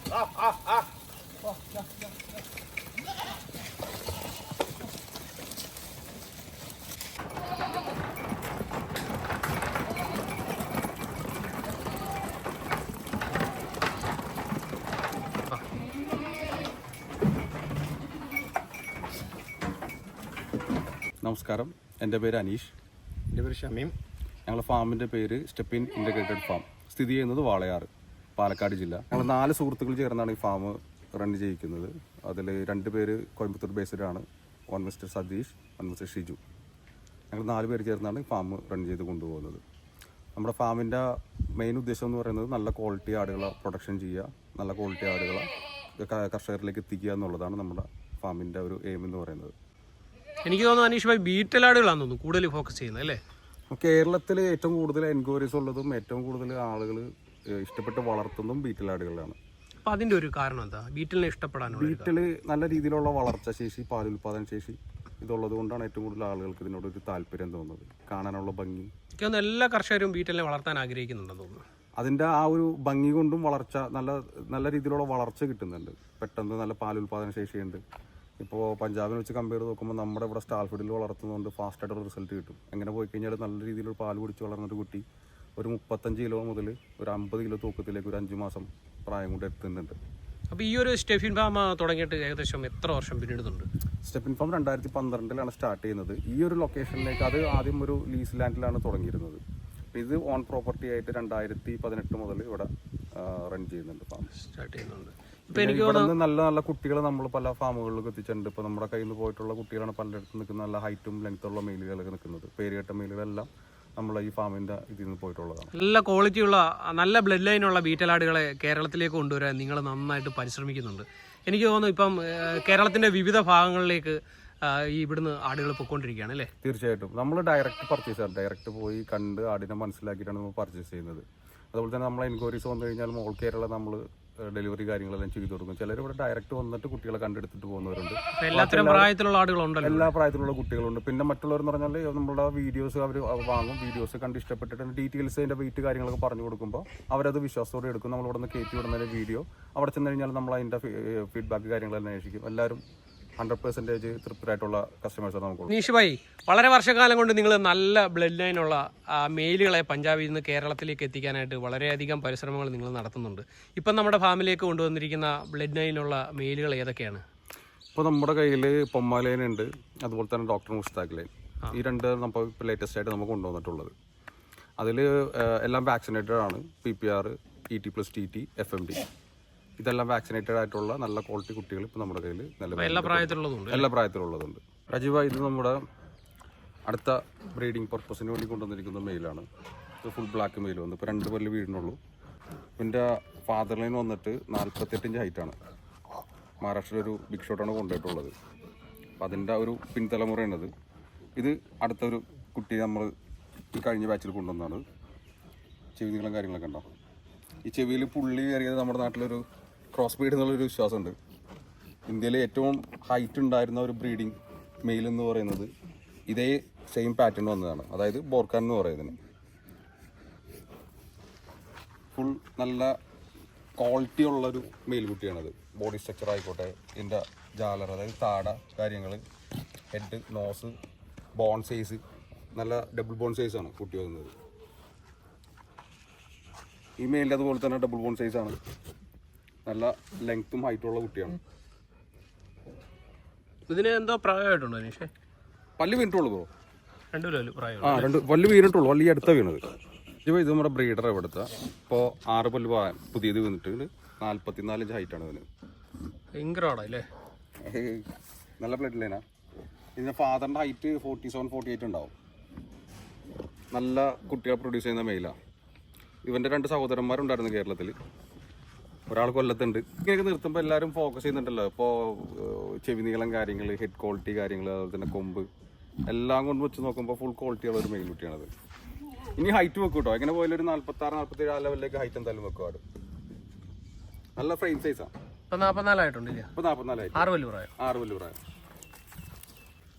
നമസ്കാരം, എൻ്റെ പേര് അനീഷ്. എൻ്റെ പേര് ഷമീം. ഞങ്ങളുടെ ഫാമിൻ്റെ പേര് സ്റ്റെപ്പിൻ ഇൻ്റഗ്രേറ്റഡ് ഫാം. സ്ഥിതി ചെയ്യുന്നത് വാളയാർ, പാലക്കാട് ജില്ല. ഞങ്ങൾ 4 സുഹൃത്തുക്കൾ ചേർന്നാണ് ഈ ഫാം റൺ ചെയ്യിക്കുന്നത്. അതിൽ 2 പേര് കോയമ്പത്തൂർ ബേസ്ഡാണ്. 1 മിസ്റ്റർ സതീഷ്, 1 മിസ്റ്റർ ഷിജു. ഞങ്ങൾ 4 പേര് ചേർന്നാണ് ഈ ഫാം റൺ ചെയ്ത് കൊണ്ടുപോകുന്നത്. നമ്മുടെ ഫാമിൻ്റെ മെയിൻ ഉദ്ദേശം എന്ന് പറയുന്നത് നല്ല ക്വാളിറ്റി ആടുകളെ പ്രൊഡക്ഷൻ ചെയ്യുക, നല്ല ക്വാളിറ്റി ആടുകളെ കർഷകരിലേക്ക് എത്തിക്കുക എന്നുള്ളതാണ് നമ്മുടെ ഫാമിൻ്റെ ഒരു എയിം എന്ന് പറയുന്നത്. എനിക്ക് തോന്നുന്നു അനീഷ് ഭായി ബീറ്റലാടുകളാണെന്ന് തോന്നുന്നു കൂടുതൽ ഫോക്കസ് ചെയ്യുന്നത് അല്ലേ? കേരളത്തിൽ ഏറ്റവും കൂടുതൽ എൻക്വയറീസ് ഉള്ളതും ഏറ്റവും കൂടുതൽ ആളുകൾ ഇഷ്ടപ്പെട്ട് വളർത്തുന്നതും ബീറ്റലാടുകളാണ്. അപ്പോൾ അതിൻ്റെ ഒരു കാരണം എന്താ ബീറ്റലിനെ ഇഷ്ടപ്പെടാനുള്ള? ബീറ്റൽ നല്ല രീതിയിലുള്ള വളർച്ചാ ശേഷി, പാലുൽപാദന ശേഷി ഇതുള്ളത് കൊണ്ടാണ് ഏറ്റവും കൂടുതൽ ആളുകൾക്ക് ഇതിനോടൊരു താല്പര്യം തോന്നുന്നത്. കാണാനുള്ള ഭംഗി, എല്ലാ കർഷകരും ബീറ്റലിനെ വളർത്താൻ ആഗ്രഹിക്കുന്നുണ്ടെന്ന് തോന്നുന്നു. അതിൻ്റെ ആ ഒരു ഭംഗി കൊണ്ടും വളർച്ച, നല്ല രീതിയിലുള്ള വളർച്ച കിട്ടുന്നുണ്ട്. പെട്ടെന്ന് നല്ല പാലുൽപാദന ശേഷിയുണ്ട്. ഇപ്പോൾ പഞ്ചാബിനെ വെച്ച് കമ്പയർ ചെയ്ത് നോക്കുമ്പോൾ നമ്മുടെ ഇവിടെ സ്റ്റാൾഫീഡിൽ വളർത്തുന്നതുകൊണ്ട് ഫാസ്റ്റായിട്ടുള്ള റിസൾട്ട് കിട്ടും. എങ്ങനെ പോയി കഴിഞ്ഞാൽ നല്ല രീതിയിൽ പാൽ കുടിച്ച് വളർന്നൊരു കുട്ടി ഒരു 35 കിലോ മുതൽ ഒരു 50 കിലോ തൂക്കത്തിലേക്ക് ഒരു 5 മാസം പ്രായം കൊണ്ട് എത്തുന്നുണ്ട്. അപ്പോൾ ഈ ഒരു സ്റ്റെഫിൻ ഫാം തുടങ്ങിയിട്ട് ഏകദേശം എത്ര വർഷം പിന്നിടുന്നുണ്ട്? സ്റ്റെഫിൻ ഫാം 2012 സ്റ്റാർട്ട് ചെയ്യുന്നത്. ഈ ഒരു ലൊക്കേഷനിലേക്ക് അത് ആദ്യം ഒരു ലീസ് ലാൻഡിലാണ് തുടങ്ങിയിരുന്നത്. ഇത് ഓൺ പ്രോപ്പർട്ടി ആയിട്ട് 2018 മുതൽ ഇവിടെ റൺ ചെയ്യുന്നുണ്ട്, ഫാം സ്റ്റാർട്ട് ചെയ്യുന്നുണ്ട്. ഇവിടെ നല്ല നല്ല കുട്ടികളെ നമ്മൾ പല ഫാമുകളിലേക്ക് എത്തിച്ചിട്ടുണ്ട്. ഇപ്പോൾ നമ്മുടെ കയ്യിൽ നിന്ന് പോയിട്ടുള്ള കുട്ടികളാണ് പലയിടത്തും നിൽക്കുന്ന നല്ല ഹൈറ്റും ലെങ്ത്തുള്ള മെയിലുകളൊക്കെ നിൽക്കുന്നത്. പേരുകെട്ട മെയിലുകളെല്ലാം നമ്മളെ ഈ ഫാമിൻ്റെ ഇതിൽ നിന്ന് പോയിട്ടുള്ളതാണ്. നല്ല ക്വാളിറ്റിയുള്ള നല്ല ബ്ലഡ് ലൈനുള്ള ബീറ്റലാടുകളെ കേരളത്തിലേക്ക് കൊണ്ടുവരാൻ നിങ്ങൾ നന്നായിട്ട് പരിശ്രമിക്കുന്നുണ്ട്. എനിക്ക് തോന്നുന്നു ഇപ്പം കേരളത്തിൻ്റെ വിവിധ ഭാഗങ്ങളിലേക്ക് ഇവിടുന്ന് ആടുകൾ പൊയ്ക്കൊണ്ടിരിക്കുകയാണ് അല്ലേ? തീർച്ചയായിട്ടും. നമ്മൾ ഡയറക്റ്റ് പർച്ചേസാണ്. ഡയറക്റ്റ് പോയി കണ്ട് ആടിനെ മനസ്സിലാക്കിയിട്ടാണ് നമ്മൾ പർച്ചേസ് ചെയ്യുന്നത്. അതുപോലെ തന്നെ നമ്മളെ എൻക്വയറീസ് വന്നു കഴിഞ്ഞാൽ ഓൾ കേരള നമ്മൾ ഡെലിവറി കാര്യങ്ങളെല്ലാം ചെയ്തു കൊടുക്കും. ചിലർ ഇവിടെ ഡയറക്റ്റ് വന്നിട്ട് കുട്ടികളെ കണ്ടെടുത്തിട്ട് പോകുന്നവരുണ്ട്. എല്ലാത്തരം പ്രായത്തിലുള്ള ആടുകളുണ്ടല്ലോ? എല്ലാ പ്രായത്തിലുള്ള കുട്ടികളുണ്ട്. പിന്നെ മറ്റുള്ളവരെന്ന് പറഞ്ഞാൽ നമ്മുടെ വീഡിയോസ് അവർ വാങ്ങും. വീഡിയോസ് കണ്ട് ഇഷ്ടപ്പെട്ടിട്ട് ഡീറ്റെയിൽസ് അതിൻ്റെ വെയിറ്റ് കാര്യങ്ങളൊക്കെ പറഞ്ഞു കൊടുക്കുമ്പോൾ അവരത് വിശ്വാസത്തോടെ എടുക്കും. നമ്മൾ ഇവിടെ നിന്ന് കയറ്റി വിടുന്നതിൻ്റെ വീഡിയോ അവിടെ ചെന്ന് കഴിഞ്ഞാൽ നമ്മൾ അതിൻ്റെ ഫീഡ്ബാക്ക് കാര്യങ്ങളെല്ലാം അന്വേഷിക്കും. എല്ലാവരും 100% തൃപ്തരായിട്ടുള്ള കസ്റ്റമേഴ്സാണ് നമുക്ക്. അനീഷ് ഭായി, വളരെ വർഷക്കാലം കൊണ്ട് നിങ്ങൾ നല്ല ബ്ലഡ് ലൈനുള്ള മെയിലുകളെ പഞ്ചാബിൽ നിന്ന് കേരളത്തിലേക്ക് എത്തിക്കാനായിട്ട് വളരെയധികം പരിശ്രമങ്ങൾ നിങ്ങൾ നടത്തുന്നുണ്ട്. ഇപ്പം നമ്മുടെ ഫാമിലേക്ക് കൊണ്ടുവന്നിരിക്കുന്ന ബ്ലഡ് ലൈനുള്ള മെയിലുകൾ ഏതൊക്കെയാണ്? ഇപ്പോൾ നമ്മുടെ കയ്യിൽ പൊമ്മാലൈൻ ഉണ്ട്, അതുപോലെ തന്നെ ഡോക്ടർ മുസ്താഖ് ലൈൻ. ഈ 2 നമ്മൾ ഇപ്പോൾ ലേറ്റസ്റ്റ് ആയിട്ട് നമുക്ക് കൊണ്ടുവന്നിട്ടുള്ളത്. അതിൽ എല്ലാം വാക്സിനേറ്റഡ് ആണ്. PPR, ET+TT, FMD ഇതെല്ലാം വാക്സിനേറ്റഡ് ആയിട്ടുള്ള നല്ല ക്വാളിറ്റി കുട്ടികൾ ഇപ്പോൾ നമ്മുടെ കയ്യിൽ എല്ലാ പ്രായത്തിലുള്ളതുണ്ട്. രാജീവ, ഇത് നമ്മുടെ അടുത്ത ബ്രീഡിംഗ് പർപ്പസിന് വേണ്ടി കൊണ്ടുവന്നിരിക്കുന്ന മെയിലാണ്. ഇത് ഫുൾ ബ്ലാക്ക് മെയിൽ വന്നു. ഇപ്പോൾ 2 പല്ല് വീടിനുള്ളൂ. ഇതിൻ്റെ ഫാദർ ലൈൻ വന്നിട്ട് 48 ഇഞ്ച് ഹൈറ്റാണ്. മഹാരാഷ്ട്രയിലൊരു ബിഗ് ഷോട്ടാണ് കൊണ്ടുപോയിട്ടുള്ളത്. അപ്പം അതിൻ്റെ ഒരു പിൻതലമുറയാണത്. ഇത് അടുത്തൊരു കുട്ടി നമ്മൾ ഈ കഴിഞ്ഞ ബാച്ചിൽ കൊണ്ടുവന്നതാണ്. ചെവി നീളം കാര്യങ്ങളൊക്കെ ഉണ്ടാവും. ഈ ചെവിയിൽ പുള്ളി കയറിയത് നമ്മുടെ നാട്ടിലൊരു ക്രോസ് ബ്രീഡ് എന്നുള്ളൊരു വിശ്വാസമുണ്ട്. ഇന്ത്യയിൽ ഏറ്റവും ഹൈറ്റ് ഉണ്ടായിരുന്ന ഒരു ബ്രീഡിങ് മെയിൽ എന്ന് പറയുന്നത് ഇതേ സെയിം പാറ്റേൺ വന്നതാണ്. അതായത് ബോർക്കാൻ എന്ന് പറയുന്നതിന് ഫുൾ നല്ല ക്വാളിറ്റി ഉള്ളൊരു മെയിൽ കുട്ടിയാണത്. ബോഡി സ്ട്രക്ചർ ആയിക്കോട്ടെ, ഇതിൻ്റെ ജാലർ, അതായത് താട കാര്യങ്ങൾ, ഹെഡ്, നോസ്, ബോൺ സൈസ് നല്ല ഡബിൾ ബോൺ സൈസാണ് കുട്ടി വരുന്നത്. ഈ മെയിലിൻ്റെ അതുപോലെ തന്നെ ഡബിൾ ബോൺ സൈസാണ്. നല്ല ലെങ്ത്തും ഹൈറ്റുള്ള കുട്ടിയാണ്. ഇതിന് എന്തോ പ്രായമായിട്ടുണ്ടോ അനീഷേ? പല്ല് വീണിട്ടുള്ളൂ ബ്രോ. 2 പ്രായം. 2 പല്ല് വീണിട്ടുള്ളൂ. പല്ല് ഈ അടുത്ത വീണത്. ഇത് നമ്മുടെ ബ്രീഡർ ഇവിടുത്തെ. ഇപ്പോൾ 6 പല്ല് പുതിയത് വീണിട്ട് 44 ഇഞ്ച് ഹൈറ്റാണ് ഇതിന്. ഭയങ്കരമാണല്ലേ? നല്ല ബ്ലഡ് ലൈനാ. ഇതിൻ്റെ ഫാദറിൻ്റെ ഹൈറ്റ് 47-48 ഉണ്ടാവും. നല്ല കുട്ടികളെ പ്രൊഡ്യൂസ് ചെയ്യുന്ന മെയിലാണ്. ഇവൻ്റെ 2 സഹോദരന്മാരുണ്ടായിരുന്നു കേരളത്തിൽ. ഒരാൾ കൊല്ലത്തുണ്ട്. ഇങ്ങനെയൊക്കെ നിർത്തുമ്പോൾ എല്ലാവരും ഫോക്കസ് ചെയ്യുന്നുണ്ടല്ലോ. ഇപ്പോൾ ചെവി നീളം കാര്യങ്ങൾ, ഹെഡ് ക്വാളിറ്റി കാര്യങ്ങൾ, അതുപോലെ തന്നെ കൊമ്പ് എല്ലാം കൊണ്ട് വെച്ച് നോക്കുമ്പോൾ ഫുൾ ക്വാളിറ്റിയുള്ള ഒരു മെയിൽ കുട്ടിയാണത്. ഇനി ഹൈറ്റ് വെക്കും കേട്ടോ. എങ്ങനെ പോയാലും ഒരു 46-47 ലെവലിലേക്ക് ഹൈറ്റ് എന്തായാലും വെക്കും. ആട് നല്ല ഫ്രെയിം സൈസാണ്. ഇപ്പോൾ 44 ആയിട്ടുണ്ട്. ഇപ്പോൾ 44 ആയി. 6 പല്ല് പ്രായം. 6 പല്ല് പ്രായം.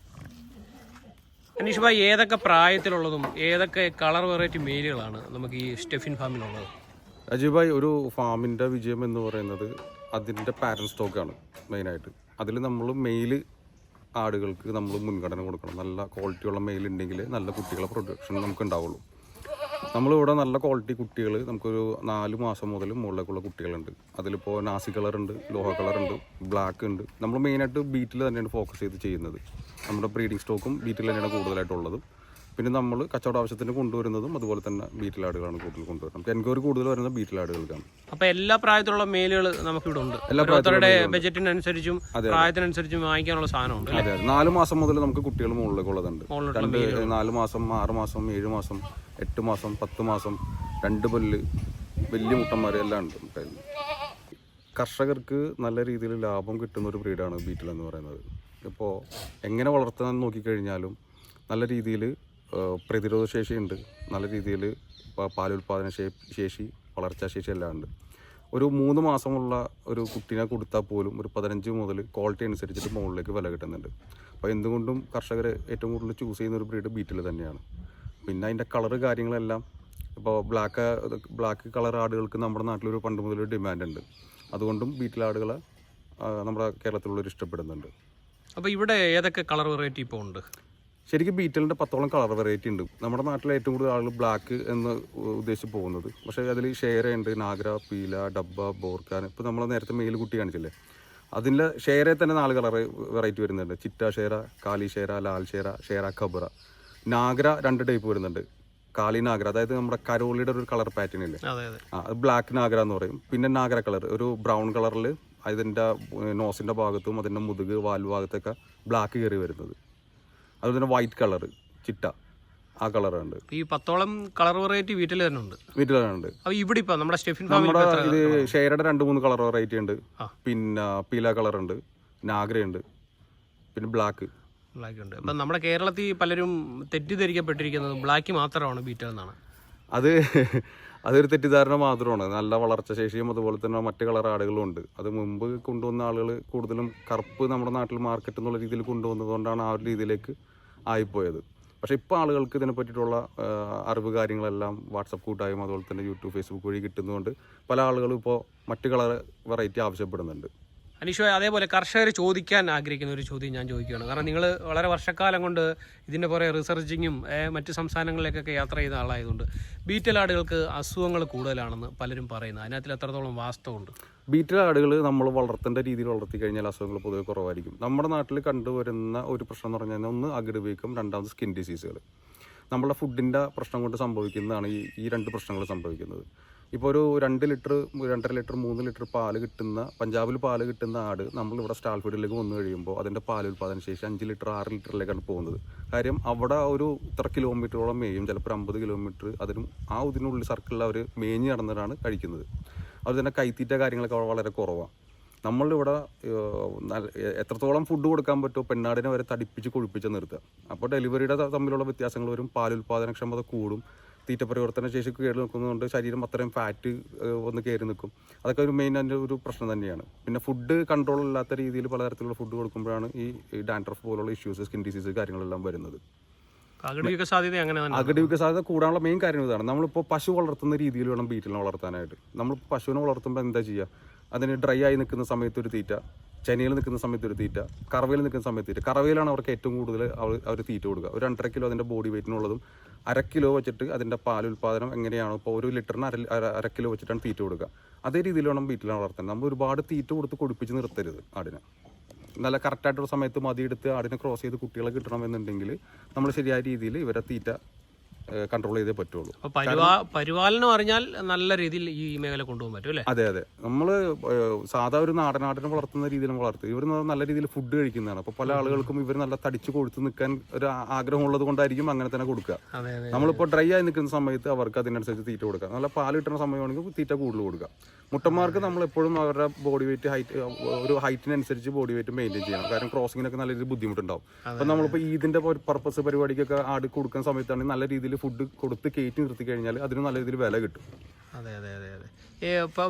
അനീഷ് ഭായി, ഏതൊക്കെ പ്രായത്തിലുള്ളതും ഏതൊക്കെ കളർ വെറൈറ്റി മെയിലുകളാണ് നമുക്ക് ഈ സ്റ്റെഫിൻ ഫാമിലുള്ളത്? അജയ് ഭായ്, ഒരു ഫാമിൻ്റെ വിജയം എന്ന് പറയുന്നത് അതിൻ്റെ പാരൻറ് സ്റ്റോക്കാണ് മെയിനായിട്ട്. അതിൽ നമ്മൾ മെയിൽ ആടുകൾക്ക് നമ്മൾ മുൻഗണന കൊടുക്കണം. നല്ല ക്വാളിറ്റിയുള്ള മെയിൽ ഉണ്ടെങ്കിൽ നല്ല കുട്ടികളെ പ്രൊഡക്ഷൻ നമുക്ക് ഉണ്ടാവുള്ളൂ. നമ്മളിവിടെ നല്ല ക്വാളിറ്റി കുട്ടികൾ നമുക്കൊരു 4 മാസം മുതൽ മുകളിലേക്കുള്ള കുട്ടികളുണ്ട്. അതിലിപ്പോൾ നാസി കളറുണ്ട്, ലോഹ കളറുണ്ട്, ബ്ലാക്ക് ഉണ്ട്. നമ്മൾ മെയിനായിട്ട് ബീറ്റിൽ തന്നെയാണ് ഫോക്കസ് ചെയ്ത് ചെയ്യുന്നത്. നമ്മുടെ ബ്രീഡിംഗ് സ്റ്റോക്കും ബീറ്റിൽ തന്നെയാണ് കൂടുതലായിട്ടുള്ളത്. പിന്നെ നമ്മൾ കച്ചവട ആവശ്യത്തിന് കൊണ്ടുവരുന്നതും അതുപോലെ തന്നെ ബീറ്റിലാടുകളാണ് കൂടുതൽ കൊണ്ടുവരുന്നത്. നമുക്ക് എൻക്വയറി കൂടുതൽ വരുന്നത് ബീറ്റിലാടുകൾക്കാണ്. അപ്പോൾ എല്ലാ പ്രായത്തിലുള്ള മെയിലുകൾ നമുക്കിവിടെ ഉണ്ട്. ഓരോരുത്തരുടെ ബജറ്റിനനുസരിച്ചും പ്രായത്തിനനുസരിച്ചും വാങ്ങിക്കാനുള്ള സാധനമുണ്ട്. അതെ, 4 മാസം മുതൽ നമുക്ക് കുട്ടികൾ മുകളിലേക്കുള്ളതുണ്ട്. 4 മാസം, 6 മാസം, 7 മാസം, 8 മാസം, 10 മാസം, 2 പല്ല്, വലിയ മുട്ടന്മാർ എല്ലാം ഉണ്ട് നമുക്ക്. കർഷകർക്ക് നല്ല രീതിയിൽ ലാഭം കിട്ടുന്ന ഒരു ബ്രീഡാണ് ബീറ്റിൽ എന്ന് പറയുന്നത്. ഇപ്പോൾ എങ്ങനെ വളർത്താൻ നോക്കിക്കഴിഞ്ഞാലും നല്ല രീതിയിൽ പ്രതിരോധ ശേഷിയുണ്ട്, നല്ല രീതിയിൽ പാലുൽപാദന ശേഷി, വളർച്ചാ ശേഷി എല്ലാം ഉണ്ട്. ഒരു 3 മാസമുള്ള ഒരു കുട്ടീനെ കൊടുത്താൽ പോലും ഒരു 15 മുതൽ ക്വാളിറ്റി അനുസരിച്ചിട്ട് മുകളിലേക്ക് വില കിട്ടുന്നുണ്ട്. അപ്പോൾ എന്തുകൊണ്ടും കർഷകർ ഏറ്റവും കൂടുതൽ ചൂസ് ചെയ്യുന്ന ഒരു ബ്രീഡ് ബീറ്റിൽ തന്നെയാണ്. പിന്നെ അതിൻ്റെ കളറ് കാര്യങ്ങളെല്ലാം ഇപ്പോൾ ബ്ലാക്ക് കളർ ആടുകൾക്ക് നമ്മുടെ നാട്ടിലൊരു പണ്ട് മുതലൊരു ഡിമാൻഡ് ഉണ്ട്. അതുകൊണ്ടും ബീറ്റിൽ ആടുകളെ നമ്മുടെ കേരളത്തിലുള്ളവർ ഇഷ്ടപ്പെടുന്നുണ്ട്. അപ്പോൾ ഇവിടെ ഏതൊക്കെ കളർ വെറൈറ്റി ഇപ്പോൾ ഉണ്ട്? ശരിക്കും ബീറ്റലിൻ്റെ 10ഓളം കളർ വെറൈറ്റി ഉണ്ട്. നമ്മുടെ നാട്ടിൽ ഏറ്റവും കൂടുതൽ ആളുകൾ ബ്ലാക്ക് എന്ന് ഉദ്ദേശിച്ച് പോകുന്നത്. പക്ഷേ അതിൽ ഷെയറുണ്ട്, നാഗ്ര, പീല, ഡബ്ബ, ബോർക്കാൻ. ഇപ്പോൾ നമ്മൾ നേരത്തെ മെയിൽ കുട്ടി കാണിച്ചില്ലേ, അതിൻ്റെ ഷെയറെ തന്നെ 4 കളർ വെറൈറ്റി വരുന്നുണ്ട്. ചിറ്റ ഷെയറ, കാലി ഷെയറ, ലാൽ ഷെയറ, ഷെയറ ഖബറ. നാഗ്ര 2 ടൈപ്പ് വരുന്നുണ്ട്. കാലി നാഗ്ര, അതായത് നമ്മുടെ കരോളിയുടെ ഒരു കളർ പാറ്റേൺ ഇല്ലേ, അത് ബ്ലാക്ക് നാഗ്ര എന്ന് പറയും. പിന്നെ നാഗ്ര കളർ ഒരു ബ്രൗൺ കളറിൽ അതിൻ്റെ നോസിൻ്റെ ഭാഗത്തും അതിൻ്റെ മുതുക് വാൽ ഭാഗത്തൊക്കെ ബ്ലാക്ക് കയറി വരുന്നത്. അതുപോലെ തന്നെ വൈറ്റ് കളർ ചിറ്റ, ആ കളറുണ്ട്. ഈ 10ഓളം കളർ വെറൈറ്റി വീട്ടിൽ തന്നെ ഉണ്ട്. അപ്പോൾ ഇവിടെ ഇപ്പം നമ്മുടെ സ്റ്റെഫിൻ നമ്മുടെ ഇത് ഷെയറുടെ 2-3 കളർ വെറൈറ്റി ഉണ്ട്. പിന്നെ പീല കളറുണ്ട്, നാഗ്രയുണ്ട്, പിന്നെ ബ്ലാക്ക് ഉണ്ട്. അപ്പം നമ്മുടെ കേരളത്തിൽ പലരും തെറ്റിദ്ധരിക്കപ്പെട്ടിരിക്കുന്നത് ബ്ലാക്ക് മാത്രമാണ് ബീറ്റൽ എന്നാണ്. അതൊരു തെറ്റിദ്ധാരണ മാത്രമാണ്. നല്ല വളർച്ച ശേഷിയും അതുപോലെ തന്നെ മറ്റ് കളർ ആടുകളും ഉണ്ട്. അത് മുമ്പ് കൊണ്ടുവന്ന ആളുകൾ കൂടുതലും കറുപ്പ് നമ്മുടെ നാട്ടിൽ മാർക്കറ്റ് എന്നുള്ള രീതിയിൽ കൊണ്ടുവന്നതുകൊണ്ടാണ് ആ ഒരു രീതിയിലേക്ക് ആയിപ്പോയത്. പക്ഷേ ഇപ്പോൾ ആളുകൾക്ക് ഇതിനെ പറ്റിയിട്ടുള്ള അറിവ് കാര്യങ്ങളെല്ലാം വാട്സപ്പ് കൂട്ടായും അതുപോലെ തന്നെ യൂട്യൂബ്, ഫേസ്ബുക്ക് വഴി കിട്ടുന്നതുകൊണ്ട് പല ആളുകളും ഇപ്പോൾ മറ്റ് കളർ വെറൈറ്റി ആവശ്യപ്പെടുന്നുണ്ട്. അനീഷ്, അതേപോലെ കർഷകർ ചോദിക്കാൻ ആഗ്രഹിക്കുന്ന ഒരു ചോദ്യം ഞാൻ ചോദിക്കുകയാണ്. കാരണം നിങ്ങൾ വളരെ വർഷക്കാലം കൊണ്ട് ഇതിൻ്റെ കുറേ റിസർച്ചിങ്ങും മറ്റ് സംസ്ഥാനങ്ങളിലേക്കൊക്കെ യാത്ര ചെയ്ത ആളായതുകൊണ്ട് ബീറ്റൽ ആടുകൾക്ക് അസുഖങ്ങൾ കൂടുതലാണെന്ന് പലരും പറയുന്നത്. അതിനകത്തിൽ എത്രത്തോളം വാസ്തവമുണ്ട്? ബീറ്റൽ ആടുകൾ നമ്മൾ വളർത്തേണ്ട രീതിയിൽ വളർത്തി കഴിഞ്ഞാൽ അസുഖങ്ങൾ പൊതുവെ കുറവായിരിക്കും. നമ്മുടെ നാട്ടിൽ കണ്ടുവരുന്ന ഒരു പ്രശ്നം എന്ന് പറഞ്ഞാൽ ഒന്ന് അകിട് വീക്കം, രണ്ടാമത് സ്കിൻ ഡിസീസുകൾ. നമ്മളുടെ ഫുഡിൻ്റെ പ്രശ്നം കൊണ്ട് സംഭവിക്കുന്നതാണ് ഈ 2 പ്രശ്നങ്ങൾ സംഭവിക്കുന്നത്. ഇപ്പോൾ ഒരു 2 ലിറ്റർ, 2.5 ലിറ്റർ, 3 ലിറ്റർ പാല് കിട്ടുന്ന, പഞ്ചാബിൽ പാല് കിട്ടുന്ന ആട് നമ്മളിവിടെ സ്റ്റാൾ ഫീഡിലേക്ക് വന്നു കഴിയുമ്പോൾ അതിൻ്റെ പാലുൽപാദന ശേഷി 5 ലിറ്റർ, 6 ലിറ്ററിലേക്കാണ് പോകുന്നത്. കാര്യം അവിടെ ഒരു ഇത്ര കിലോമീറ്ററോളം മേയും, ചിലപ്പോൾ 50 കിലോമീറ്റർ അതിനും ഇതിനുള്ളിൽ സർക്കിളിൽ അവർ മേഞ്ഞ് നടന്നിട്ടാണ് കഴിക്കുന്നത്. അതുപോലെ തന്നെ കൈത്തീറ്റ കാര്യങ്ങളൊക്കെ വളരെ കുറവാണ്. നമ്മളിവിടെ എത്രത്തോളം ഫുഡ് കൊടുക്കാൻ പറ്റുമോ പെണ്ണാടിനെ വരെ തടിപ്പിച്ച് കൊഴുപ്പിച്ച് നിർത്തുക. അപ്പോൾ ഡെലിവറിയുടെ തമ്മിലുള്ള വ്യത്യാസങ്ങൾ വരും. പാലുൽപാദനക്ഷമത കൂടും. തീറ്റ പരിവർത്തന ശേഷി കയറി നിൽക്കുന്നതുകൊണ്ട് ശരീരം അത്രയും ഫാറ്റ് ഒന്ന് കയറി നിൽക്കും. അതൊക്കെ ഒരു മെയിൻ അതിൻ്റെ ഒരു പ്രശ്നം തന്നെയാണ്. പിന്നെ ഫുഡ് കൺട്രോൾ ഇല്ലാത്ത രീതിയിൽ പലതരത്തിലുള്ള ഫുഡ് കൊടുക്കുമ്പോഴാണ് ഈ ഡാൻഡ്രഫ് പോലുള്ള ഇഷ്യൂസ്, സ്കിൻ ഡിസീസ് കാര്യങ്ങളെല്ലാം വരുന്നത്. അകിട് സാധ്യത കൂടാനുള്ള മെയിൻ കാര്യം ഇതാണ്. നമ്മളിപ്പോൾ പശു വളർത്തുന്ന രീതിയിൽ വേണം ബീറ്റിലിനെ വളർത്താനായിട്ട്. നമ്മൾ പശുവിനെ വളർത്തുമ്പോൾ എന്താ ചെയ്യുക, അതിന് ഡ്രൈ ആയി നിൽക്കുന്ന സമയത്ത് ഒരു തീറ്റ, ചനിയിൽ നിൽക്കുന്ന സമയത്ത് ഒരു തീറ്റ, കറവയിൽ നിൽക്കുന്ന സമയത്ത് തീറ്റ. കറവയിലാണ് അവർക്ക് ഏറ്റവും കൂടുതൽ അവർ തീറ്റ കൊടുക്കുക. ഒരു 1.5 കിലോ അതിൻ്റെ ബോഡി വെയിറ്റിനുള്ളതും 1/2 കിലോ വെച്ചിട്ട് അതിൻ്റെ പാലുൽപാദനം എങ്ങനെയാണോ, ഇപ്പോൾ 1 ലിറ്ററിന് 1/2 കിലോ വെച്ചിട്ടാണ് തീറ്റ കൊടുക്കുക. അതേ രീതിയിൽ വേണം ബീറ്റിലിനെ വളർത്താൻ. നമ്മൾ ഒരുപാട് തീറ്റ കൊടുത്ത് കൊടിപ്പിച്ച് നിർത്തരുത് ആടിനെ. നല്ല കറക്റ്റായിട്ടുള്ള സമയത്ത് മതിയെടുത്ത് ആടിനെ ക്രോസ് ചെയ്ത് കുട്ടികളെ കിട്ടണമെന്നുണ്ടെങ്കിൽ നമ്മൾ ശരിയായ രീതിയിൽ ഇവരെ തീറ്റ കൺട്രോൾ ചെയ്തേ പറ്റുള്ളൂ. പരിപാലനം അറിഞ്ഞാൽ നല്ല രീതിയിൽ ഈ മേഖല കൊണ്ടുപോകാൻ പറ്റും അല്ലേ? അതെ. നമ്മൾ സാധാ ഒരു നാടനാടിനെ വളർത്തുന്ന രീതിയിൽ വളർത്തും. ഇവർ നല്ല രീതിയിൽ ഫുഡ് കഴിക്കുന്നതാണ്. അപ്പോൾ പല ആളുകൾക്കും ഇവർ നല്ല തടിച്ച് കൊഴുത്ത് നിൽക്കാൻ ഒരു ആഗ്രഹമുള്ളത് കൊണ്ടായിരിക്കും അങ്ങനെ തന്നെ കൊടുക്കുക. നമ്മളിപ്പോൾ ഡ്രൈ ആയി നിൽക്കുന്ന സമയത്ത് അവർക്ക് അതിനനുസരിച്ച് തീറ്റ കൊടുക്കുക. നല്ല പാൽ കിട്ടുന്ന സമയമാണെങ്കിൽ തീറ്റ കൂടുതൽ കൊടുക്കുക. മുട്ടന്മാർക്ക് നമ്മളെപ്പോഴും അവരുടെ ബോഡി വെയിറ്റ് ഒരു ഹൈറ്റിനനുസരിച്ച് ബോഡി വെയിറ്റ് മെയിൻറ്റെയിൻ ചെയ്യണം. കാരണം ക്രോസിങ്ങിനൊക്കെ നല്ല രീതിയിൽ ബുദ്ധിമുട്ടുണ്ടാവും. അപ്പോൾ നമ്മളിപ്പോൾ ഇതിൻ്റെ പർപ്പസ് പരിപാടിക്കൊക്കെ ആട് കൊടുക്കുന്ന സമയത്താണെങ്കിൽ നല്ല രീതിയിൽ ഫുഡ് കൊടുത്ത് കയറ്റി നിർത്തി കഴിഞ്ഞാൽ അതിന് നല്ല രീതിയിൽ വില കിട്ടും. അതെ.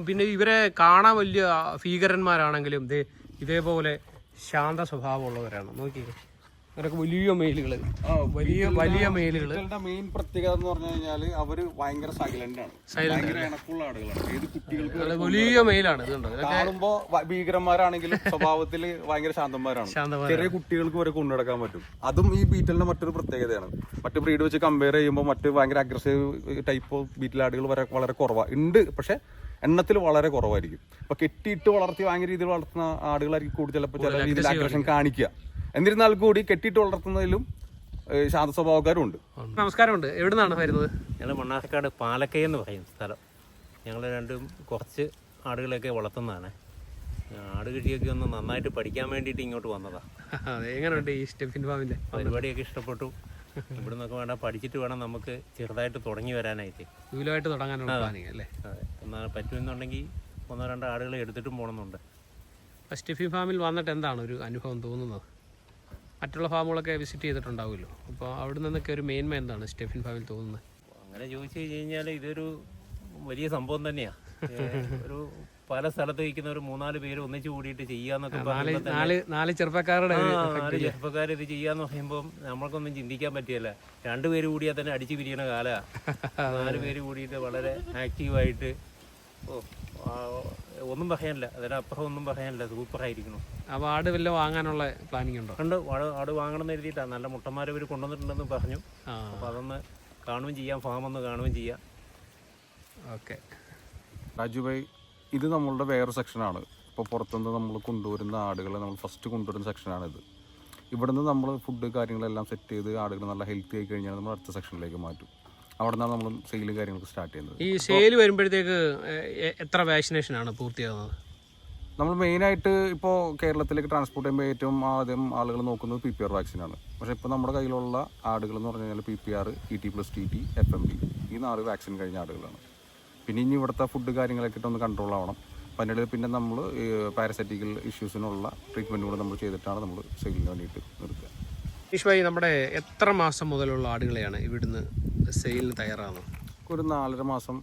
പിന്നെ ഇവരെ കാണാൻ വലിയ ഭീകരന്മാരാണെങ്കിലും ഇതേപോലെ ശാന്ത സ്വഭാവമുള്ളവരാണ്. നോക്കിക്കോ, അവരൊക്കെ വലിയ മെയിലുകൾ, വലിയ മെയിലുകൾ. മെയിൻ പ്രത്യേകത എന്ന് പറഞ്ഞു കഴിഞ്ഞാൽ അവര് ഭയങ്കര സൈലന്റ് ആണ്, ഭയങ്കര ഇണക്കുള്ള ആളുകളാണ്. ഏത് കുട്ടികൾക്ക് വലിയ മെയിലാണ്. ഇത് കാണുമ്പോ ഭീകരന്മാരാണെങ്കിലും സ്വഭാവത്തിൽ ഭയങ്കര ശാന്തന്മാരാണ്. ചെറിയ കുട്ടികൾക്ക് വരെ കൊണ്ടുനടക്കാൻ പറ്റും. അതും ഈ ബീറ്റലിന്റെ മറ്റൊരു പ്രത്യേകതയാണ്. മറ്റു ബ്രീഡ് വെച്ച് കമ്പയർ ചെയ്യുമ്പോൾ മറ്റ് ഭയങ്കര അഗ്രസീവ് ടൈപ്പ് ബീറ്റൽ ആടുകൾ വളരെ കുറവാണ് ഉണ്ട്, പക്ഷെ എണ്ണത്തിൽ വളരെ കുറവായിരിക്കും. അപ്പൊ കെട്ടിയിട്ട് വളർത്തി ഭയങ്കര രീതിയിൽ വളർത്തുന്ന ആടുകളായിരിക്കും കൂടുതൽ ചിലപ്പോൾ ചില രീതിയിൽ അഗ്രഷൻ കാണിക്കുക. എന്നിരുന്നാൽ കൂടി കെട്ടിയിട്ട് വളർത്തുന്നതിലും ശാന്ത സ്വഭാവക്കാരും ഉണ്ട്. നമസ്കാരമുണ്ട്. എവിടെ നിന്നാണ് വരുന്നത്? ഞങ്ങൾ മണ്ണാർക്കാട് പാലക്കൈ എന്ന് പറയും സ്ഥലം. ഞങ്ങൾ രണ്ടും കുറച്ച് ആടുകളെയൊക്കെ വളർത്തുന്നതാണ്. ആട് കൃഷിയൊക്കെ ഒന്ന് നന്നായിട്ട് പഠിക്കാൻ വേണ്ടിയിട്ട് ഇങ്ങോട്ട് വന്നതാണ്. എങ്ങനെയുണ്ട് ഈ സ്റ്റെഫിൻ ഫാമിൻ്റെ പരിപാടിയൊക്കെ ഇഷ്ടപ്പെട്ടു. ഇവിടെ നിന്നൊക്കെ വേണം പഠിച്ചിട്ട് വേണം നമുക്ക് ചെറുതായിട്ട് തുടങ്ങി വരാനായിട്ട്, വിപുലമായിട്ട് തുടങ്ങാനുള്ള പ്ലാനിങ് അല്ലേ? അതെ, എന്നാൽ പറ്റുമെന്നുണ്ടെങ്കിൽ 1-2 ആടുകളെ എടുത്തിട്ടും പോകണമെന്നുണ്ട്. സ്റ്റെഫിൻ ഫാമിൽ വന്നിട്ട് എന്താണ് ഒരു അനുഭവം തോന്നുന്നത്? മറ്റുള്ള ഫാമുകളൊക്കെ വിസിറ്റ് ചെയ്തിട്ടുണ്ടാവുമല്ലോ, അപ്പോൾ അവിടെ നിന്നൊക്കെ ഒരു മേന്മ എന്താണ് സ്റ്റെഫിൻ ഫാമിൽ തോന്നുന്നത്? അങ്ങനെ ചോദിച്ചു കഴിഞ്ഞാൽ ഇതൊരു വലിയ സംഭവം തന്നെയാണ്. ഒരു പല സ്ഥലത്ത് ഇരിക്കുന്ന ഒരു 3-4 പേര് ഒന്നിച്ച് കൂടിയിട്ട് ചെയ്യാന്നൊക്കെ നാല് ചെറുപ്പക്കാരുടെ 4 ചെറുപ്പക്കാർ ഇത് ചെയ്യാന്ന് പറയുമ്പോൾ നമ്മൾക്കൊന്നും ചിന്തിക്കാൻ പറ്റിയല്ല. 2 പേര് കൂടിയാൽ തന്നെ അടിച്ചു പിരിയണ കാലമാണ്. 4 പേര് കൂടിയിട്ട് വളരെ ആക്റ്റീവായിട്ട് ഒന്നും പറയാനില്ല, അതിനപ്പുറം ഒന്നും പറയാനില്ല, സൂപ്പറായിരിക്കണം. അപ്പോൾ ആട് വല്ലതും വാങ്ങാനുള്ള പ്ലാനിങ് ഉണ്ടോ? ഉണ്ട്, ആട് വാങ്ങണം എന്ന് എഴുതിയിട്ടാണ്. നല്ല മുട്ടന്മാരെ ഇവർ കൊണ്ടുവന്നിട്ടുണ്ടെന്ന് പറഞ്ഞു. അപ്പോൾ അതൊന്ന് കാണുകയും ചെയ്യാം, ഫാം ഒന്ന് കാണുകയും ചെയ്യാം. ഓക്കെ രാജു ഭായ്, ഇത് നമ്മളുടെ വേറെ സെക്ഷനാണ്. ഇപ്പോൾ പുറത്തുനിന്ന് നമ്മൾ കൊണ്ടുവരുന്ന ആടുകളെ നമ്മൾ ഫസ്റ്റ് കൊണ്ടുവരുന്ന സെക്ഷനാണിത്. ഇവിടുന്ന് നമ്മൾ ഫുഡ് കാര്യങ്ങളെല്ലാം സെറ്റ് ചെയ്ത് ആടുകൾ നല്ല ഹെൽത്തി ആയി കഴിഞ്ഞാൽ നമ്മൾ അടുത്ത സെക്ഷനിലേക്ക് മാറ്റും. അവിടെ നിന്നാണ് നമ്മൾ സെയിലും കാര്യങ്ങളൊക്കെ സ്റ്റാർട്ട് ചെയ്യുന്നത്. ഈ സെയിൽ വരുമ്പോഴത്തേക്ക് എത്ര വാക്സിനേഷനാണ് പൂർത്തിയാകുന്നത്? നമ്മൾ മെയിനായിട്ട് ഇപ്പോൾ കേരളത്തിലേക്ക് ട്രാൻസ്പോർട്ട് ചെയ്യുമ്പോൾ ഏറ്റവും ആദ്യം ആളുകൾ നോക്കുന്നത് PPR വാക്സിനാണ്. പക്ഷേ ഇപ്പോൾ നമ്മുടെ കയ്യിലുള്ള ആടുകൾ എന്ന് പറഞ്ഞു കഴിഞ്ഞാൽ PPR, ET+TT, FMD ഈ 4 വാക്സിൻ കഴിഞ്ഞ ആടുകളാണ്. പിന്നെ ഇനി ഇവിടുത്തെ ഫുഡ് കാര്യങ്ങളൊക്കെ ഇട്ടൊന്ന് കൺട്രോൾ ആവണം. അതിനിടയിൽ പിന്നെ നമ്മൾ പാരസൈറ്റിക്കൽ ഇഷ്യൂസിനുള്ള ട്രീറ്റ്മെൻറ്റ് കൂടെ നമ്മൾ ചെയ്തിട്ടാണ് നമ്മൾ സെയിലിന് വേണ്ടിയിട്ട് നിർത്തുക. ഈഷ് ഭായി, നമ്മുടെ എത്ര മാസം മുതലുള്ള ആടുകളെയാണ് ഇവിടുന്ന് സെയിലിന് തയ്യാറാകുന്നത്? ഒരു 4.5 മാസം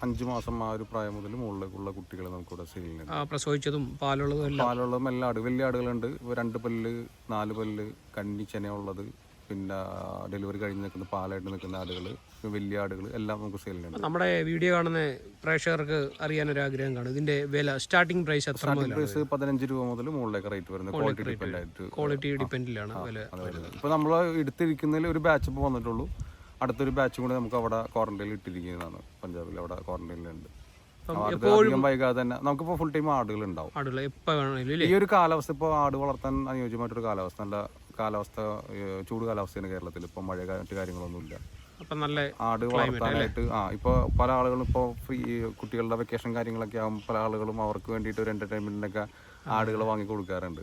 5 മാസം ആ ഒരു പ്രായം മുതൽ മുകളിലേക്കുള്ള കുട്ടികളെ നമുക്കിവിടെ സെയിലിന് പ്രസവിച്ചതും പാലുള്ളതും പാലുള്ളതും എല്ലാ വലിയ ആടുകളുണ്ട്. 2 പല്ല് 4 പല്ല് കന്നി ചെനയുള്ളത്, പിന്നെ ഡെലിവറി കഴിഞ്ഞ് നിൽക്കുന്ന പാലായിട്ട് നിൽക്കുന്ന ആടുകൾ, വലിയ ആടുകൾ എല്ലാം നമുക്ക് സെയിലുണ്ട്. നമ്മുടെ വീഡിയോ കാണുന്ന പ്രേക്ഷകർക്ക് അറിയാനൊരു ആഗ്രഹം കാണും, ഇതിന്റെ വില സ്റ്റാർട്ടിംഗ് പ്രൈസ് എത്ര? പ്രൈസ് 15 രൂപ മുതൽ മുകളിലേക്ക് റേറ്റ് വരുന്നത്. ക്വാളിറ്റി ഡിപ്പെൻഡിലാണ് വില. ഇപ്പോൾ നമ്മൾ എടുത്തിരിക്കുന്നതിൽ ഒരു ബാച്ച് ഇപ്പോൾ വന്നിട്ടുള്ളൂ. അടുത്തൊരു ബാച്ചും കൂടെ നമുക്ക് അവിടെ ക്വാറന്റൈനിൽ ഇട്ടിരിക്കുന്നതാണ്. പഞ്ചാബിൽ അവിടെ ക്വാറന്റൈനിലുണ്ട്. അധികം വൈകാതെ തന്നെ നമുക്കിപ്പോൾ ഫുൾ ടൈം ആടുകൾ ഉണ്ടാവും. ഈ ഒരു കാലാവസ്ഥ ഇപ്പോൾ ആട് വളർത്താൻ അനുയോജ്യമായിട്ടൊരു കാലാവസ്ഥ, നല്ല കാലാവസ്ഥ, ചൂട് കാലാവസ്ഥയാണ് കേരളത്തിൽ. ഇപ്പോൾ മഴ കാര്യങ്ങളൊന്നുമില്ല. ആട് വളർത്താനായിട്ട് ഇപ്പോൾ പല ആളുകളും ഇപ്പോൾ ഫ്രീ കുട്ടികളുടെ വെക്കേഷൻ കാര്യങ്ങളൊക്കെ ആകുമ്പോൾ പല ആളുകളും അവർക്ക് വേണ്ടിയിട്ട് ഒരു എൻ്റർടൈൻമെൻറ്റിനൊക്കെ ആടുകൾ വാങ്ങി കൊടുക്കാറുണ്ട്.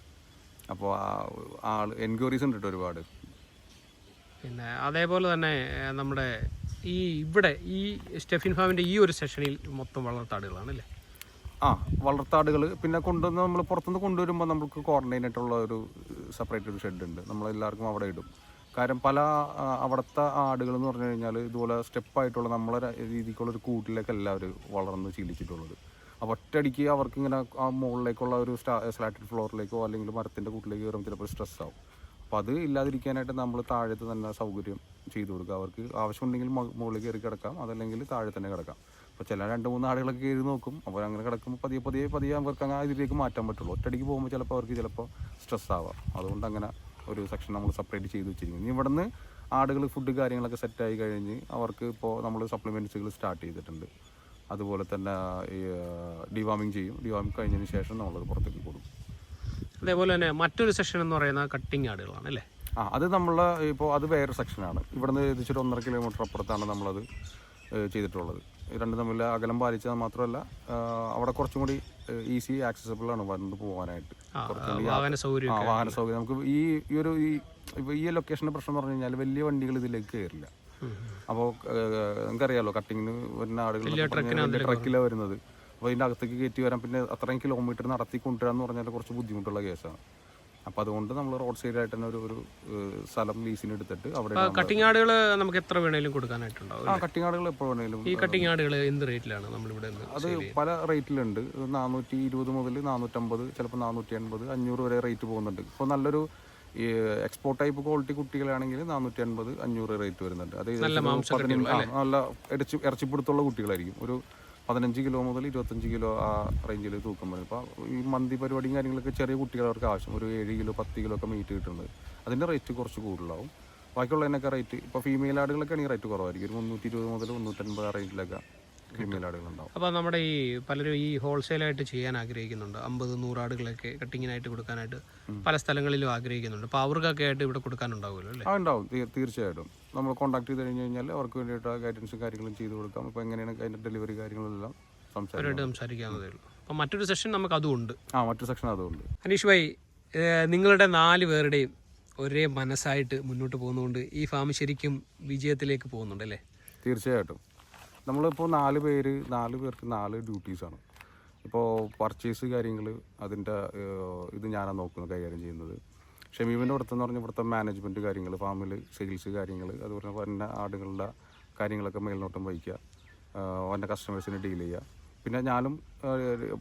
അപ്പോൾ എൻക്വയറീസ് ഉണ്ട് കേട്ടോ ഒരുപാട്. പിന്നെ അതേപോലെ തന്നെ നമ്മുടെ ഇവിടെ ഈ സ്റ്റെഫിൻ ഫാമിൻ്റെ ഈ ഒരു സെഷനിൽ മൊത്തം വളർത്താടുകളാണല്ലേ? വളർത്താടുകൾ പിന്നെ കൊണ്ടുവന്ന് നമ്മൾ പുറത്തുനിന്ന് കൊണ്ടുവരുമ്പോൾ നമുക്ക് ക്വാറന്റൈൻ ആയിട്ടുള്ള ഒരു സെപ്പറേറ്റ് ഒരു ഷെഡ് ഉണ്ട്. നമ്മളെല്ലാവർക്കും അവിടെ ഇടും. കാര്യം പല അവിടുത്തെ ആടുകൾ എന്ന് പറഞ്ഞു കഴിഞ്ഞാൽ ഇതുപോലെ സ്റ്റെപ്പായിട്ടുള്ള നമ്മളെ രീതിക്കുള്ളൊരു കൂട്ടിലേക്ക് എല്ലാവരും വളർന്ന് ശീലിച്ചിട്ടുള്ളത്. അപ്പോൾ ഒറ്റയടിക്ക് അവർക്ക് ഇങ്ങനെ ആ മുകളിലേക്കുള്ള ഒരു സ്ലാറ്റഡ് ഫ്ലോറിലേക്കോ അല്ലെങ്കിൽ മരത്തിൻ്റെ കൂട്ടിലേക്ക് കയറുമ്പോൾ ചിലപ്പോൾ സ്ട്രെസ് ആവും. അപ്പോൾ അത് ഇല്ലാതിരിക്കാനായിട്ട് നമ്മൾ താഴത്ത് തന്നെ സൗകര്യം ചെയ്തു കൊടുക്കുക. അവർക്ക് ആവശ്യമുണ്ടെങ്കിൽ മുകളിൽ കയറി കിടക്കാം, അതല്ലെങ്കിൽ താഴെ തന്നെ കിടക്കാം. അപ്പോൾ ചില 2-3 ആടുകളൊക്കെ കയറി നോക്കും. അപ്പോൾ അങ്ങനെ കിടക്കുമ്പോൾ പതിയെ അവർക്ക് അങ്ങനെ ഇതിലേക്ക് മാറ്റാൻ പറ്റുള്ളൂ. ഒറ്റയടിക്ക് പോകുമ്പോൾ ചിലപ്പോൾ അവർക്ക് സ്ട്രെസ് ആവാം. അതുകൊണ്ട് അങ്ങനെ ഒരു സെക്ഷൻ നമ്മൾ സെപ്പറേറ്റ് ചെയ്ത് വെച്ചിരിക്കുന്നു. ഇനി ഇവിടുന്ന് ആടുകൾ ഫുഡ് കാര്യങ്ങളൊക്കെ സെറ്റായി കഴിഞ്ഞ് അവർക്ക് ഇപ്പോൾ നമ്മൾ സപ്ലിമെൻറ്റ്സുകൾ സ്റ്റാർട്ട് ചെയ്തിട്ടുണ്ട്. അതുപോലെ തന്നെ ഈ ഡിവാമിങ് ചെയ്യും. ഡിവാമിങ് കഴിഞ്ഞതിന് ശേഷം നമ്മളത് പുറത്തേക്ക് കൊടുക്കും. അതേപോലെ തന്നെ മറ്റൊരു സെക്ഷൻ എന്ന് പറയുന്നത് കട്ടിങ് ആടുകളാണ് അല്ലേ? അത് നമ്മൾ ഇപ്പോൾ അത് വേറെ സെക്ഷനാണ്. ഇവിടുന്ന് ഏകദേശം 1.5 കിലോമീറ്റർ അപ്പുറത്താണ് നമ്മളത് ചെയ്തിട്ടുള്ളത്. രണ്ടും തമ്മിൽ അകലം പാലിച്ചാൽ മാത്രമല്ല അവിടെ കുറച്ചും കൂടി ഈസി ആക്സസിബിൾ ആണ് വന്ന് പോകാനായിട്ട്. വാഹന സൗകര്യം നമുക്ക് ഈ ലൊക്കേഷൻ്റെ പ്രശ്നം എന്ന് പറഞ്ഞു കഴിഞ്ഞാൽ വലിയ വണ്ടികൾ ഇതിലേക്ക് കയറില്ല. അപ്പോൾ നമുക്കറിയാമല്ലോ കട്ടിങ്ങിന് വരുന്ന ആടുകൾ ട്രക്കിലാണ് വരുന്നത്. അപ്പോൾ ഇതിൻ്റെ അകത്തേക്ക് കയറ്റി വരാൻ പിന്നെ അത്രയും കിലോമീറ്റർ നടത്തി കൊണ്ടുവരാൻ എന്ന് പറഞ്ഞാൽ കുറച്ച് ബുദ്ധിമുട്ടുള്ള കേസാണ്. അപ്പോൾ അതുകൊണ്ട് നമ്മൾ റോഡ് സൈഡായിട്ട് തന്നെ ഒരു സ്ഥലം ലീസിന് എടുത്തിട്ട് അവിടെ കട്ടിങ് ആടുകൾ നമുക്ക് എത്ര വേണേലും കൊടുക്കാനായിട്ടുണ്ടാവും. കട്ടിങ് ആടുകൾ എപ്പോൾ വേണേലും. ഈ കട്ടിങ് ആടുകൾ എന്ത് റേറ്റിലാണ് നമ്മളിവിടെ? അത് പല റേറ്റിലുണ്ട്. 420 മുതൽ 450, ചിലപ്പോൾ 480, 500 വരെ റേറ്റ് പോകുന്നുണ്ട്. ഇപ്പോൾ നല്ലൊരു ഈ എക്സ്പോർട്ട് ടൈപ്പ് ക്വാളിറ്റി കുട്ടികളാണെങ്കിൽ 450, 500 റേറ്റ് വരുന്നുണ്ട്. അത് നല്ല നല്ല ഇറച്ചിപ്പിടുത്തുള്ള കുട്ടികളായിരിക്കും. ഒരു 15 കിലോ മുതൽ 25 കിലോ ആ റേഞ്ചിൽ തൂക്കം വരും. അപ്പോൾ ഈ മന്തി പരിപാടിയും കാര്യങ്ങളൊക്കെ ചെറിയ കുട്ടികൾ അവർക്ക് ആവശ്യം ഒരു 7 കിലോ 10 കിലോ ഒക്കെ മീറ്റ് കിട്ടുന്നത്. അതിൻ്റെ റേറ്റ് കുറച്ച് കൂടുതലാവും. ബാക്കിയുള്ളതിനൊക്കെ റേറ്റ് ഇപ്പോൾ ഫീമെയിൽ ആടുകളൊക്കെ ആണെങ്കിൽ റേറ്റ് കുറവായിരിക്കും. ഒരു 320 മുതൽ 350 ആ റേഞ്ചിലൊക്കെ ഫീമെയിൽ ആടുകളുണ്ടാവും. അപ്പോൾ നമ്മുടെ ഈ പലരും ഈ ഹോൾസെയിലായിട്ട് ചെയ്യാൻ ആഗ്രഹിക്കുന്നുണ്ട്, 50-100 ആടുകളൊക്കെ കട്ടിങ്ങിനായിട്ട് കൊടുക്കാനായിട്ട് പല സ്ഥലങ്ങളിലും ആഗ്രഹിക്കുന്നുണ്ട്. അപ്പോൾ അവർക്കൊക്കെ ആയിട്ട് ഇവിടെ കൊടുക്കാനുണ്ടാവുമല്ലോ അല്ലേ? ഉണ്ടാവും, തീർച്ചയായിട്ടും. നമ്മൾ കോൺടാക്ട് ചെയ്ത് കഴിഞ്ഞ് കഴിഞ്ഞാൽ അവർക്ക് വേണ്ടിയിട്ട് ഗൈഡൻസും കാര്യങ്ങളും ചെയ്ത് കൊടുക്കാം. ഇപ്പോൾ എങ്ങനെയാണ് അതിൻ്റെ ഡെലിവറി കാര്യങ്ങളെല്ലാം സംസാരിക്കാവുന്നതേ ഉള്ളൂ. അപ്പോൾ മറ്റൊരു സെഷൻ നമുക്ക് അതുണ്ട്. മറ്റൊരു സെക്ഷൻ അതുകൊണ്ട്. അനീഷ് ഭായി, നിങ്ങളുടെ 4 പേരുടെയും ഒരേ മനസ്സായിട്ട് മുന്നോട്ട് പോകുന്നതുകൊണ്ട് ഈ ഫാം ശരിക്കും വിജയത്തിലേക്ക് പോകുന്നുണ്ട് അല്ലേ? തീർച്ചയായിട്ടും. നമ്മളിപ്പോൾ 4 പേർക്ക് 4 ഡ്യൂട്ടീസാണ്. ഇപ്പോൾ പർച്ചേസ് കാര്യങ്ങൾ അതിൻ്റെ ഇത് ഞാനാണ് നോക്കുന്നത്, കൈകാര്യം ചെയ്യുന്നത്. ഷമീമിൻ്റെ പുറത്തെന്ന് പറഞ്ഞാൽ ഇവിടുത്തെ മാനേജ്മെൻറ്റ് കാര്യങ്ങൾ, ഫാമിൽ സെയിൽസ് കാര്യങ്ങൾ, അതുപോലെ തന്നെ ആടുകളുടെ കാര്യങ്ങളൊക്കെ മേൽനോട്ടം വഹിക്കുക, എൻ്റെ കസ്റ്റമേഴ്സിനെ ഡീൽ ചെയ്യുക. പിന്നെ ഞാനും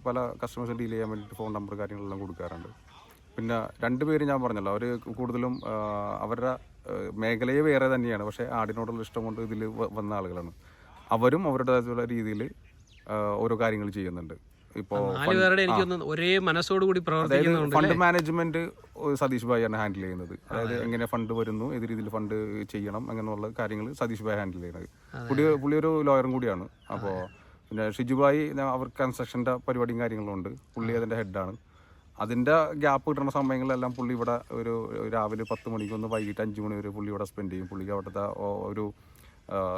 പല കസ്റ്റമേഴ്സിനെ ഡീൽ ചെയ്യാൻ വേണ്ടിയിട്ട് ഫോൺ നമ്പർ കാര്യങ്ങളെല്ലാം കൊടുക്കാറുണ്ട്. പിന്നെ 2 പേര് ഞാൻ പറഞ്ഞല്ലോ, അവർ കൂടുതലും അവരുടെ മേഖലയെ വേറെ തന്നെയാണ്, പക്ഷേ ആടിനോടുള്ള ഇഷ്ടം കൊണ്ട് ഇതിൽ വന്ന ആളുകളാണ്. അവരും അവരുടേതായിട്ടുള്ള രീതിയിൽ ഓരോ കാര്യങ്ങൾ ചെയ്യുന്നുണ്ട്. ഇപ്പോൾ ഒരേ മനസ്സോടുകൂടി പ്രവർത്തിക്കുന്നുണ്ട്. ഫണ്ട് മാനേജ്മെന്റ് സതീഷ് ഭായിയാണ് ഹാൻഡിൽ ചെയ്യുന്നത്. അതായത് എങ്ങനെ ഫണ്ട് വരുന്നു, ഏത് രീതിയിൽ ഫണ്ട് ചെയ്യണം, അങ്ങനെയുള്ള കാര്യങ്ങൾ സതീഷ് ഭായി ഹാൻഡിൽ ചെയ്യുന്നത്. പുള്ളി ഒരു ലോയറും കൂടിയാണ്. അപ്പോൾ പിന്നെ ഷിജുഭായി അവർ കൺസ്ട്രക്ഷൻ്റെ പരിപാടിയും കാര്യങ്ങളും ഉണ്ട്. പുള്ളി അതിൻ്റെ ഹെഡാണ്. അതിൻ്റെ ഗ്യാപ്പ് കിട്ടുന്ന സമയങ്ങളിലെല്ലാം പുള്ളി ഇവിടെ ഒരു രാവിലെ 10 മണിക്ക് വന്ന് വൈകിട്ട് 5 മണി വരെ പുള്ളി ഇവിടെ സ്പെൻഡ് ചെയ്യും. പുള്ളിക്ക് അവിടുത്തെ ഒരു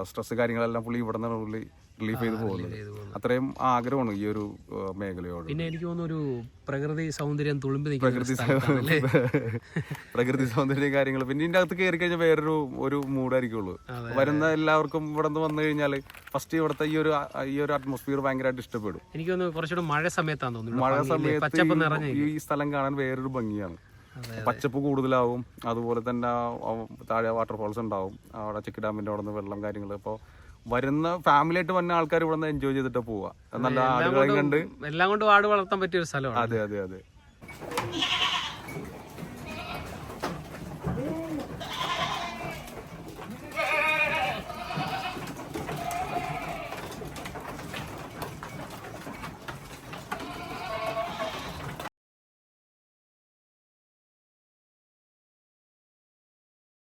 സ്ട്രെസ് കാര്യങ്ങളെല്ലാം പുള്ളി ഇവിടെ നിന്നാണ് പുള്ളി റിലീഫ് ചെയ്ത് പോകുന്നത്. അത്രയും ആഗ്രഹമാണ് ഈ ഒരു മേഖലയോട്. പിന്നെ എനിക്ക് തോന്നുന്നു ഒരു പ്രകൃതി സൗന്ദര്യം തുളുമ്പി പ്രകൃതി സൗന്ദര്യം കാര്യങ്ങൾ. പിന്നെ ഇതിൻ്റെ അകത്ത് കയറി കഴിഞ്ഞാൽ വേറൊരു മൂഡായിരിക്കുള്ളൂ. വരുന്ന എല്ലാവർക്കും ഇവിടെ നിന്ന് വന്നു കഴിഞ്ഞാൽ ഫസ്റ്റ് ഇവിടുത്തെ ഈ ഒരു അറ്റ്മോസ്ഫിയർ ഭയങ്കരമായിട്ട് ഇഷ്ടപ്പെടും. എനിക്ക് തോന്നുന്നു കുറച്ചുകൂടെ മഴ സമയത്താന്ന് തോന്നുന്നു. മഴ സമയത്ത് ഈ സ്ഥലം കാണാൻ വേറൊരു ഭംഗിയാണ്. പച്ചപ്പ് കൂടുതലാവും. അതുപോലെ തന്നെ താഴെ വാട്ടർഫോൾസ് ഉണ്ടാവും. അവിടെ ചെക്ക് ഡാമിൻ്റെ അവിടെ നിന്ന് വെള്ളം കാര്യങ്ങൾ. ഇപ്പോൾ വരുന്ന ഫാമിലിയായിട്ട് വന്ന ആൾക്കാർ ഇവിടെ നിന്ന് എൻജോയ് ചെയ്തിട്ട് പോവുക. നല്ല ആടുകളെ കണ്ട് എല്ലാം കൊണ്ടും ആട് വളർത്താൻ പറ്റിയ ഒരു സ്ഥലമാണ്. അതെ.